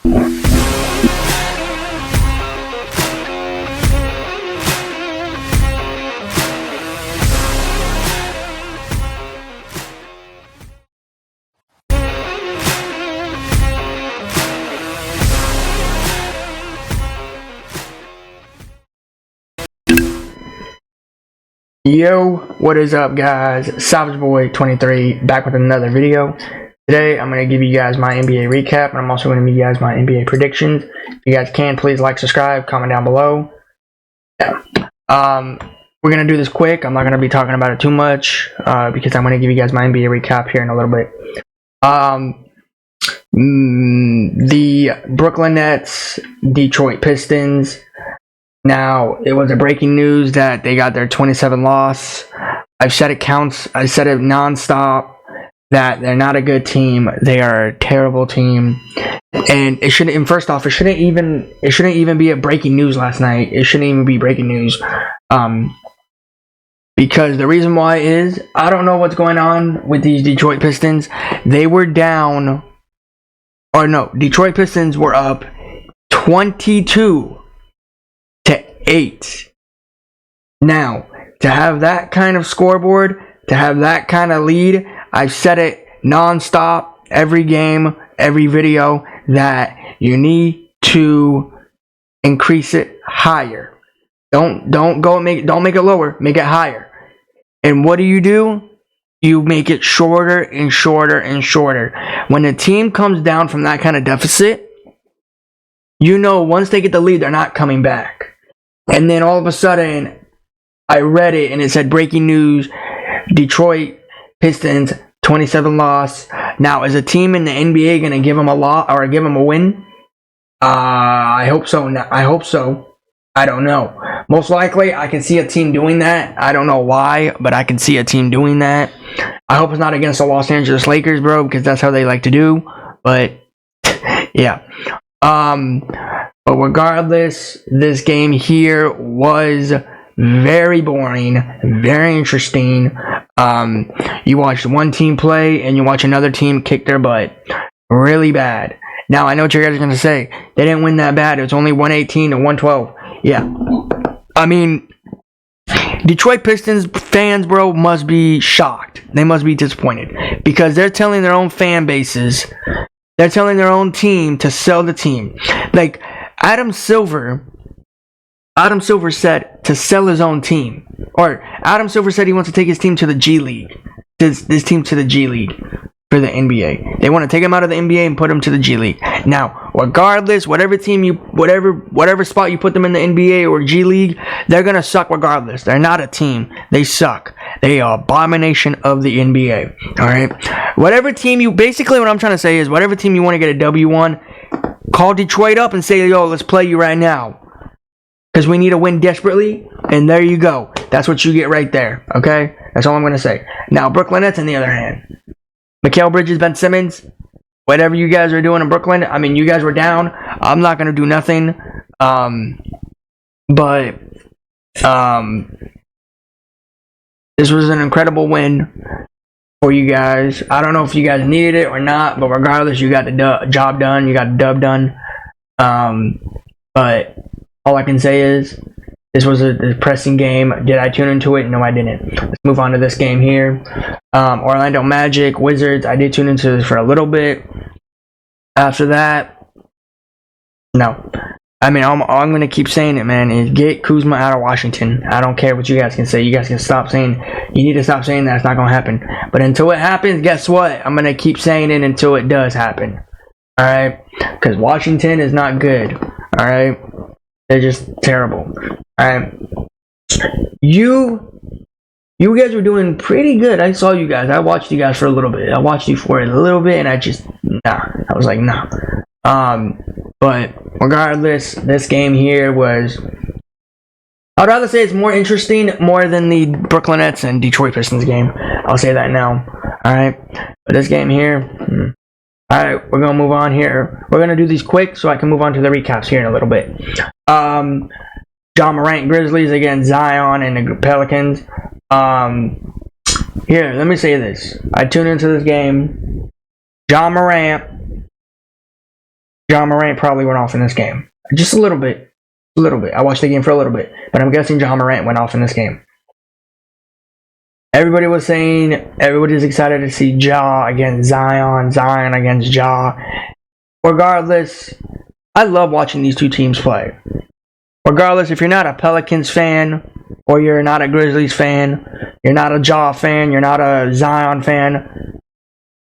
Yo, what is up guys? SavageBoy23 back with another video. Today I'm going to give you guys my NBA recap, and I'm also going to give you guys my NBA predictions. If you guys can, please like, subscribe, comment down below. Yeah. We're going to do this quick. I'm not going to be talking about it too much because I'm going to give you guys my NBA recap here in a little bit. The Brooklyn Nets, Detroit Pistons. Now, it was a breaking news that they got their 27 loss. I've said it nonstop that they're not a good team. They are a terrible team. And it shouldn't, and first off, it shouldn't even be a breaking news last night. It shouldn't even be breaking news. Because the reason why is, I don't know what's going on with these Detroit Pistons. They were down, or no, Detroit Pistons were up 22-8. Now, to have that kind of scoreboard, to have that kind of lead, I've said it non-stop, every game, every video, that you need to increase it higher. Don't make it lower, make it higher. And what do? You make it shorter and shorter and shorter. When the team comes down from that kind of deficit, you know once they get the lead, they're not coming back. And then all of a sudden, I read it and it said breaking news: Detroit Pistons 27 loss. Now, is a team in the NBA gonna give them a loss or give them a win? I hope so. I hope so. I don't know. Most likely, I can see a team doing that. I don't know why, but I can see a team doing that. I hope it's not against the Los Angeles Lakers, bro, because that's how they like to do. But yeah. But regardless, this game here was very boring, very interesting. You watched one team play and you watch another team kick their butt really bad. Now, I know what you guys are going to say. They didn't win that bad. It was only 118-112. Yeah. I mean, Detroit Pistons fans, bro, must be shocked. They must be disappointed because they're telling their own fan bases, they're telling their own team to sell the team. Like, Adam Silver said to sell his own team. Or Adam Silver said he wants to take his team to the G League. This team to the G League for the NBA. They want to take him out of the NBA and put him to the G League. Now, regardless, whatever spot you put them in the NBA or G League, they're gonna suck regardless. They're not a team. They suck. They are abomination of the NBA. Alright? Whatever team basically what I'm trying to say is whatever team you want to get a W on, call Detroit up and say, yo, let's play you right now. Because we need a win desperately. And there you go. That's what you get right there. Okay? That's all I'm going to say. Now, Brooklyn Nets on the other hand. Mikal Bridges, Ben Simmons. Whatever you guys are doing in Brooklyn. I mean, you guys were down. I'm not going to do nothing. But this was an incredible win for you guys. I don't know if you guys needed it or not, but regardless, you got the job done. You got the dub done. But all I can say is this was a depressing game. Did I tune into it? No, I didn't. Let's move on to this game here. Orlando Magic, Wizards. I did tune into this for a little bit. After that, no. I mean, all I'm going to keep saying it, man, is get Kuzma out of Washington. I don't care what you guys can say. You guys can stop saying, you need to stop saying that. It's not going to happen. But until it happens, guess what? I'm going to keep saying it until it does happen. Alright? Because Washington is not good. Alright? They're just terrible. Alright? You guys were doing pretty good. I saw you guys. I watched you guys for a little bit. I watched you for a little bit, and I was like, nah. But regardless, this game here was, I'd rather say it's more interesting more than the Brooklyn Nets and Detroit Pistons game. I'll say that now. Alright? But this game here, alright, we're going to move on here. We're going to do these quick so I can move on to the recaps here in a little bit. Ja Morant Grizzlies against Zion and the Pelicans. Here, let me say this. I tuned into this game. Ja Morant Ja Morant probably went off in this game. Just a little bit. A little bit. I watched the game for a little bit, but I'm guessing Ja Morant went off in this game. Everybody was saying everybody's excited to see Ja against Zion, Zion against Ja. Regardless, I love watching these two teams play. Regardless, if you're not a Pelicans fan or you're not a Grizzlies fan, you're not a Ja fan, you're not a Zion fan,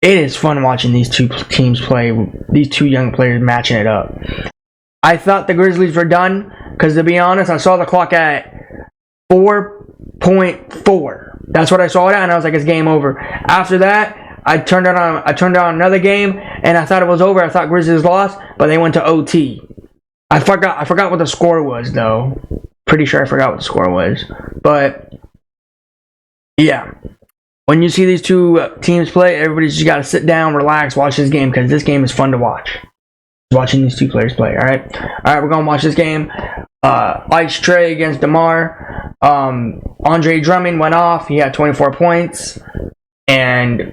it is fun watching these two teams play, these two young players matching it up. I thought the Grizzlies were done because, to be honest, I saw the clock at 4.4. That's what I saw it at, and I was like, it's game over. After that, I turned on another game, and I thought it was over. I thought Grizzlies lost, but they went to OT. I forgot what the score was, though. Pretty sure I forgot what the score was. But yeah, when you see these two teams play, everybody's just got to sit down, relax, watch this game, because this game is fun to watch. Watching these two players play. All right, we're gonna watch this game. Ice Trae against DeMar. Andre Drummond went off. He had 24 points, and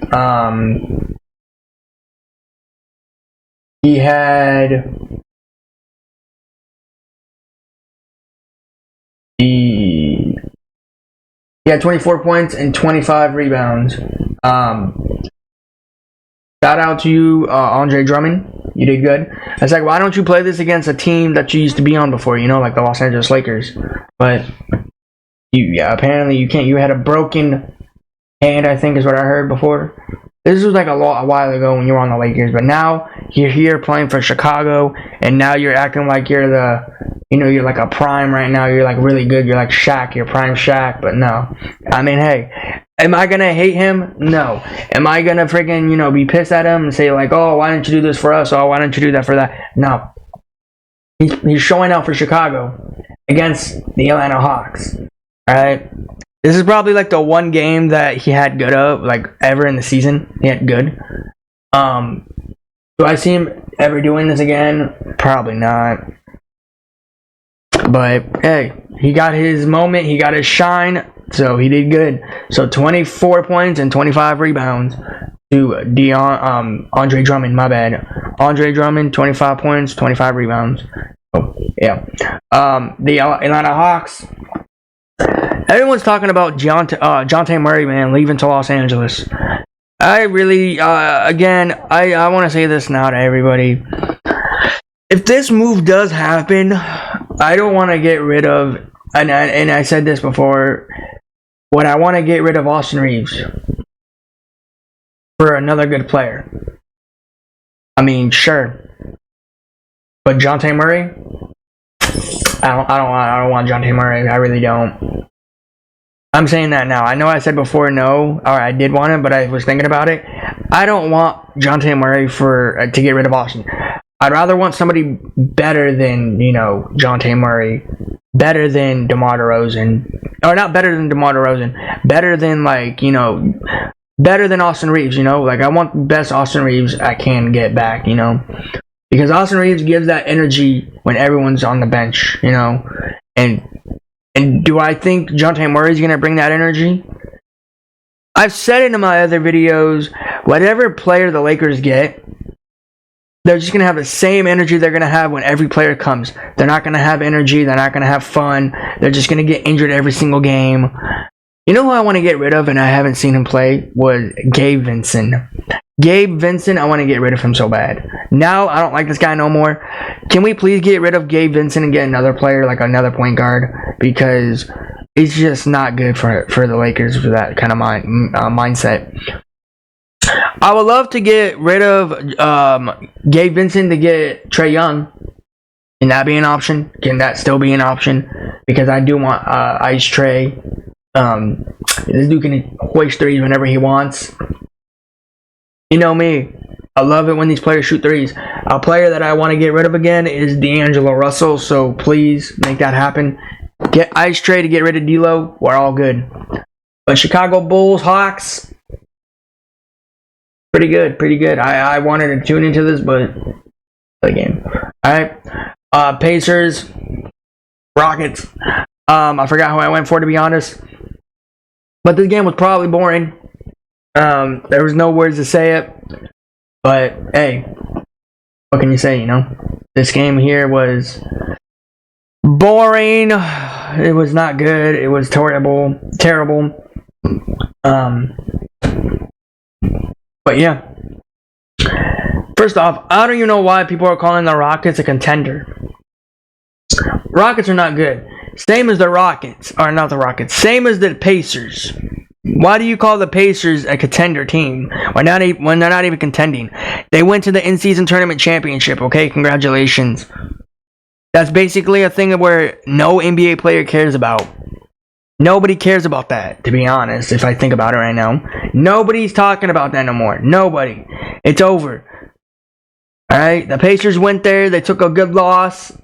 he had he had 24 points and 25 rebounds. Shout out to you, Andre Drummond. You did good. I was like, why don't you play this against a team that you used to be on before, like the Los Angeles Lakers? But apparently you can't. You had a broken hand, I think is what I heard before. This was like a while ago when you were on the Lakers, but now you're here playing for Chicago, and now you're acting like you're you're like a prime right now. You're like really good. You're like Shaq. You're prime Shaq. But no, I mean, hey, am I gonna hate him? No. Am I gonna freaking be pissed at him and say like, oh, why didn't you do this for us? Oh, why didn't you do that for that? No. He's showing out for Chicago against the Atlanta Hawks. All right. This is probably like the one game that he had good of, like ever in the season. He had good. Do I see him ever doing this again? Probably not. But hey, he got his moment. He got his shine. So he did good. So 24 points and 25 rebounds to Andre Drummond. My bad. Andre Drummond, 25 points, 25 rebounds. Oh yeah. The Atlanta Hawks. Everyone's talking about Dejounte Murray, man, leaving to Los Angeles. I really, again, I want to say this now to everybody. If this move does happen, I don't want to get rid of, and I said this before, when I want to get rid of Austin Reeves for another good player. I mean, sure. But Dejounte Murray? I don't want Dejounte Murray. I really don't. I'm saying that now. I know I said before no, or I did want it, but I was thinking about it. I don't want Dejounte Murray to get rid of Austin. I'd rather want somebody better than Dejounte Murray, better than DeMar DeRozan, or not better than DeMar DeRozan, better than better than Austin Reeves. Like I want the best Austin Reeves I can get back. Because Austin Reeves gives that energy when everyone's on the bench. And do I think Dejounte Murray is going to bring that energy? I've said it in my other videos, whatever player the Lakers get, they're just going to have the same energy they're going to have when every player comes. They're not going to have energy. They're not going to have fun. They're just going to get injured every single game. You know who I want to get rid of, and I haven't seen him play, was Gabe Vincent. Gabe Vincent, I want to get rid of him so bad. Now, I don't like this guy no more. Can we please get rid of Gabe Vincent and get another player, like another point guard? Because it's just not good for the Lakers for that kind of mindset. I would love to get rid of Gabe Vincent to get Trae Young. Can that be an option? Can that still be an option? Because I do want Ice Trae. This dude can hoist threes whenever he wants. You know me. I love it when these players shoot threes. A player that I want to get rid of again is D'Angelo Russell, so please make that happen. Get Ice Trae to get rid of D'Lo. We're all good. But Chicago Bulls, Hawks, pretty good. I wanted to tune into this, but the game. Alright. Pacers, Rockets. I forgot who I went for, to be honest. But this game was probably boring. There was no words to say it. But, hey, what can you say, you know? This game here was boring. It was not good. It was terrible. But yeah. First off, I don't even know why people are calling the Rockets a contender. Rockets are not good. Same as the Rockets. Or not the Rockets. Same as the Pacers. Why do you call the Pacers a contender team when they're not even contending? They went to the in-season tournament championship, okay? Congratulations. That's basically a thing where no NBA player cares about. Nobody cares about that, to be honest, if I think about it right now. Nobody's talking about that no more. Nobody. It's over. Alright? The Pacers went there. They took a good loss.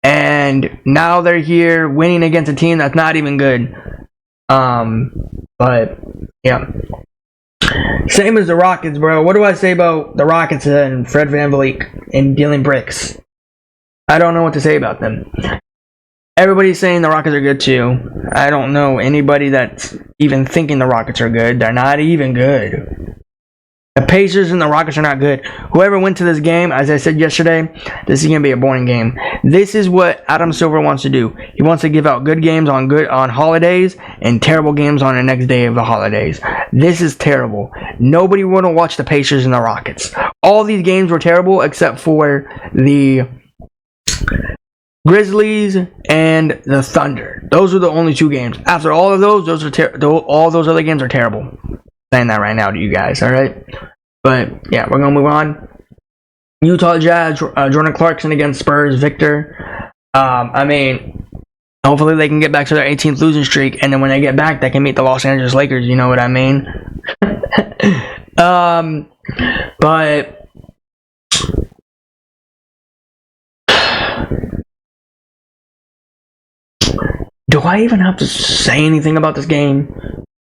And now they're here winning against a team that's not even good. But, yeah. Same as the Rockets, bro. What do I say about the Rockets and Fred VanVleet and dealing bricks? I don't know what to say about them. Everybody's saying the Rockets are good too. I don't know anybody that's even thinking the Rockets are good. They're not even good. The Pacers and the Rockets are not good. Whoever went to this game, as I said yesterday, this is going to be a boring game. This is what Adam Silver wants to do. He wants to give out good games on holidays and terrible games on the next day of the holidays. This is terrible. Nobody want to watch the Pacers and the Rockets. All these games were terrible except for the Grizzlies and the Thunder. Those are the only two games. After all of those, all those other games are terrible. Saying that right now to you guys, all right? But yeah, we're gonna move on. Utah Jazz, Jordan Clarkson against Spurs, Victor. I mean, hopefully they can get back to their 18th losing streak, and then when they get back, they can meet the Los Angeles Lakers. You know what I mean? But do I even have to say anything about this game?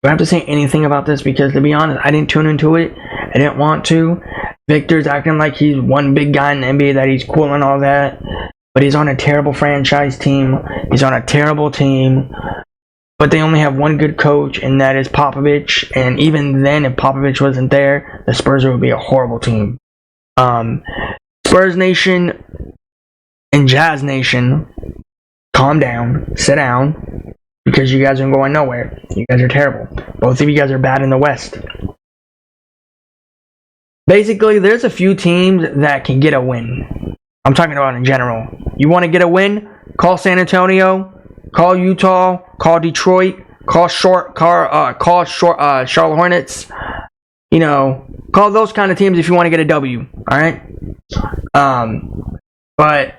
Do I have to say anything about this? Because to be honest, I didn't tune into it. I didn't want to. Victor's acting like he's one big guy in the NBA, that he's cool and all that. But he's on a terrible franchise team. He's on a terrible team. But they only have one good coach, and that is Popovich. And even then, if Popovich wasn't there, the Spurs would be a horrible team. Spurs Nation and Jazz Nation, calm down, sit down, because you guys are going nowhere. You guys are terrible. Both of you guys are bad in the West. Basically, there's a few teams that can get a win. I'm talking about in general. You want to get a win? Call San Antonio, call Utah, call Detroit, call Charlotte Hornets. You know, call those kind of teams if you want to get a W. All right. But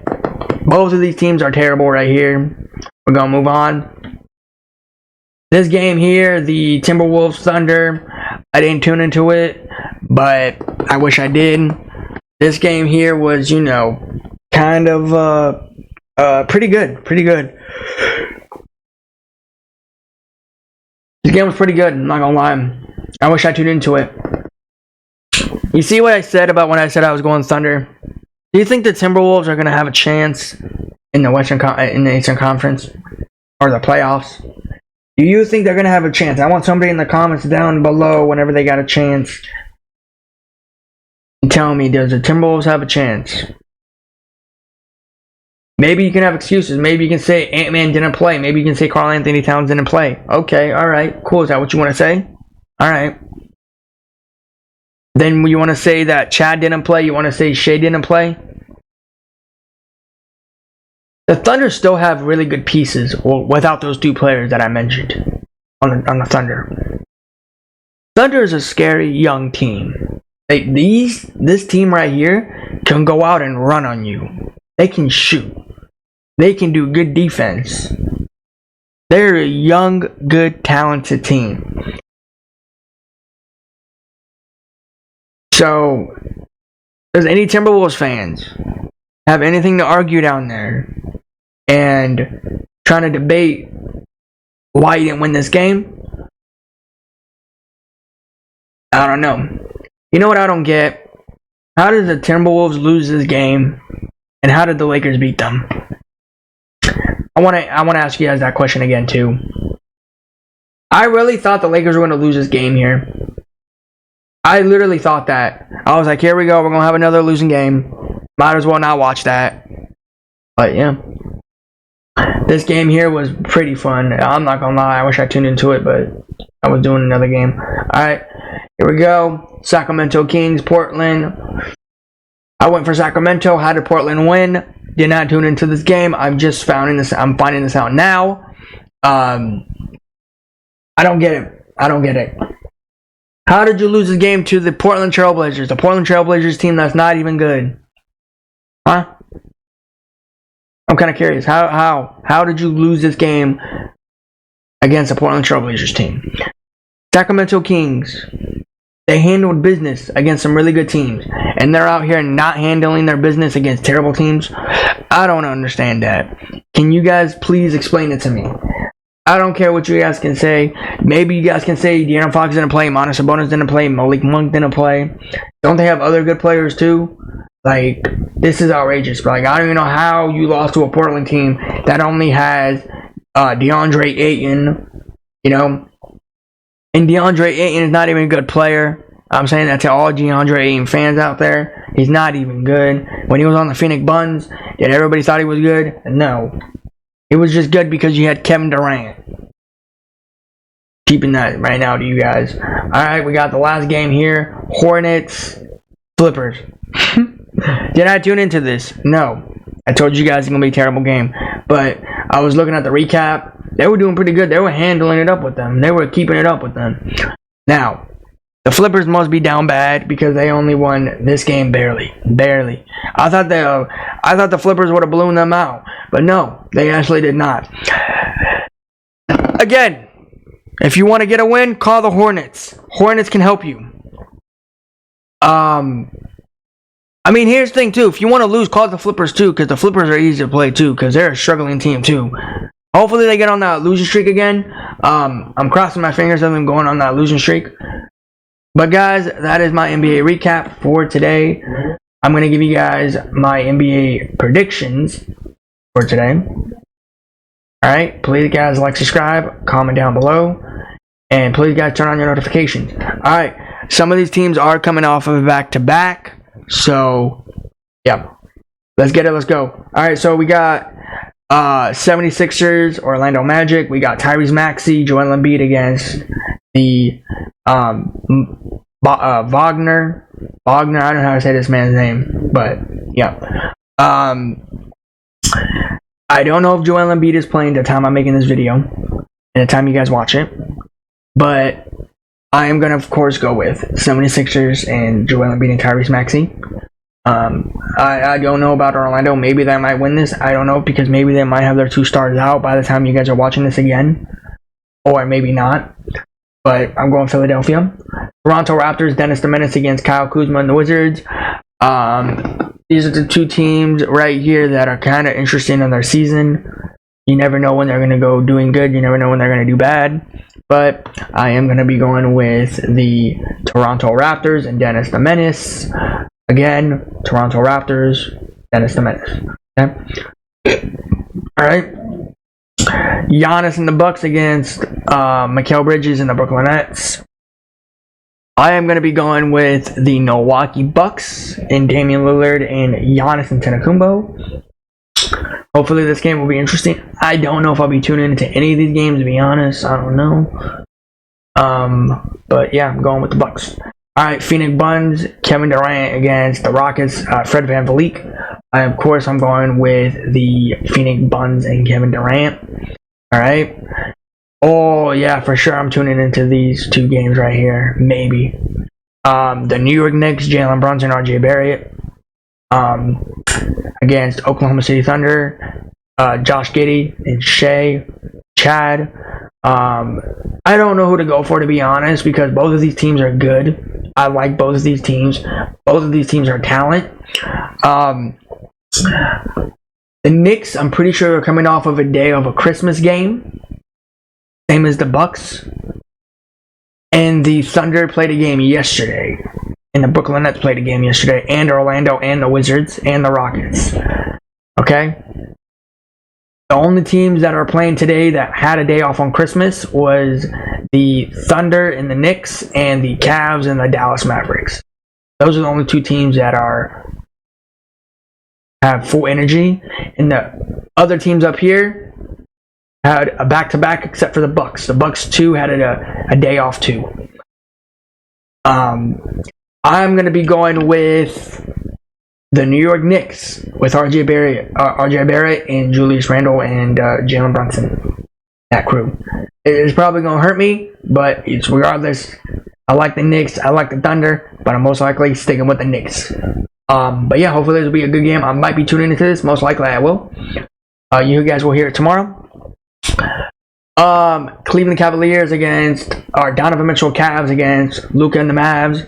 both of these teams are terrible right here. We're gonna move on. This game here, the Timberwolves Thunder, I didn't tune into it, but I wish I did. This game here was, you know, kind of pretty good. This game was pretty good, I'm not gonna lie. I wish I tuned into it. You see what I said about when I said I was going Thunder? Do you think the Timberwolves are gonna have a chance in the Eastern Conference or the playoffs? Do you think they're gonna have a chance? I want somebody in the comments down below whenever they got a chance. Tell me, does the Timberwolves have a chance? Maybe you can have excuses. Maybe you can say Ant-Man didn't play. Maybe you can say Karl Anthony Towns didn't play. Okay, alright, cool. Is that what you want to say? Alright. Then you want to say that Chad didn't play? You want to say Shea didn't play? The Thunder still have really good pieces without those two players that I mentioned on the Thunder. Thunder is a scary young team. This team right here can go out and run on you. They can shoot. They can do good defense. They're a young, good, talented team. So, does any Timberwolves fans have anything to argue down there and trying to debate why you didn't win this game? I don't know. You know what I don't get? How did the Timberwolves lose this game, and how did the Lakers beat them? I want to ask you guys that question again too. I really thought the Lakers were going to lose this game here. I literally thought that. I was like, here we go, we're going to have another losing game. Might as well not watch that. But yeah. This game here was pretty fun. I'm not gonna lie, I wish I tuned into it, but I was doing another game. Alright, here we go. Sacramento Kings, Portland. I went for Sacramento. How did Portland win? Did not tune into this game. I'm finding this out now. I don't get it. How did you lose this game to the Portland Trailblazers? The Portland Trailblazers team that's not even good. Huh? I'm kind of curious. How did you lose this game against the Portland Trailblazers team? Sacramento Kings. They handled business against some really good teams, and they're out here not handling their business against terrible teams. I don't understand that. Can you guys please explain it to me? I don't care what you guys can say. Maybe you guys can say De'Aaron Fox didn't play, Monta Sabonis didn't play, Malik Monk didn't play. Don't they have other good players too? Like, this is outrageous. But like, I don't even know how you lost to a Portland team that only has DeAndre Ayton, you know. And DeAndre Ayton is not even a good player. I'm saying that to all DeAndre Ayton fans out there. He's not even good. When he was on the Phoenix Suns, did everybody thought he was good? No. It was just good because you had Kevin Durant. Keeping that right now to you guys. Alright, we got the last game here. Hornets, Clippers. Did I tune into this? No. I told you guys it's going to be a terrible game. But I was looking at the recap. They were doing pretty good. They were handling it up with them. They were keeping it up with them. Now, the Flippers must be down bad because they only won this game barely. I thought the Flippers would have blown them out. But no, they actually did not. Again, if you want to get a win, call the Hornets. Hornets can help you. I mean, here's the thing, too. If you want to lose, call the Flippers, too, because the Flippers are easy to play, too, because they're a struggling team, too. Hopefully, they get on that losing streak again. I'm crossing my fingers of them going on that losing streak. But, guys, that is my NBA recap for today. I'm going to give you guys my NBA predictions for today. Alright, please, guys, like, subscribe, comment down below, and please, guys, turn on your notifications. Alright, some of these teams are coming off of a back-to-back. So, yeah. Let's get it. Let's go. Alright, so we got 76ers, Orlando Magic. We got Tyrese Maxey, Joel Embiid against the Wagner. I don't know how to say this man's name, but yeah. I don't know if Joel Embiid is playing the time I'm making this video and the time you guys watch it, but I am going to, of course, go with 76ers and Joel Embiid and Tyrese Maxey. I don't know about Orlando. Maybe they might win this. I don't know, because maybe they might have their two stars out by the time you guys are watching this again. Or maybe not. But I'm going Philadelphia. Toronto Raptors, Dennis the Menace against Kyle Kuzma and the Wizards. These are the two teams right here that are kind of interesting in their season. You never know when they're going to go doing good. You never know when they're going to do bad. But I am going to be going with the Toronto Raptors and Dennis the Menace. Again, Toronto Raptors, Dennis the Menace. Okay? Alright. Giannis and the Bucks against Mikal Bridges and the Brooklyn Nets. I am going to be going with the Milwaukee Bucks and Damian Lillard and Giannis Antetokounmpo. Hopefully this game will be interesting. I don't know if I'll be tuning into any of these games, to be honest. I don't know. But yeah, I'm going with the Bucks. Alright, Phoenix Suns, Kevin Durant against the Rockets, Fred VanVleet. Of course, I'm going with the Phoenix Suns and Kevin Durant. Alright. Oh, yeah, for sure I'm tuning into these two games right here. Maybe. The New York Knicks, Jalen Brunson, RJ Barrett. Against Oklahoma City Thunder, Josh Giddey and Chad. I don't know who to go for, to be honest, because both of these teams are good. I like both of these teams. Both of these teams are talent. The Knicks, I'm pretty sure, are coming off of a day of a Christmas game. Same as the Bucks. And the Thunder played a game yesterday. And the Brooklyn Nets played a game yesterday. And Orlando and the Wizards and the Rockets. Okay? The only teams that are playing today that had a day off on Christmas was the Thunder and the Knicks and the Cavs and the Dallas Mavericks. Those are the only two teams that are have full energy, and the other teams up here had a back-to-back, except for the Bucks. The Bucks too had a day off too. I'm gonna be going with the New York Knicks with RJ Barrett and Julius Randle and Jalen Brunson. That crew. It's probably gonna hurt me, but it's regardless. I like the Knicks. I like the Thunder, but I'm most likely sticking with the Knicks. But yeah, hopefully this will be a good game. I might be tuning into this. Most likely I will. You guys will hear it tomorrow. Cleveland Cavaliers Donovan Mitchell Cavs against Luka and the Mavs.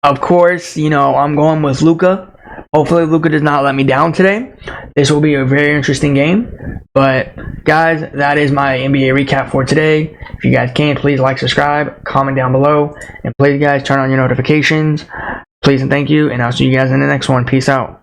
Of course, I'm going with Luka. Hopefully Luka does not let me down today. This will be a very interesting game. But guys, that is my NBA recap for today. If you guys can, please like, subscribe, comment down below, and please guys turn on your notifications. Please and thank you, and I'll see you guys in the next one. Peace out.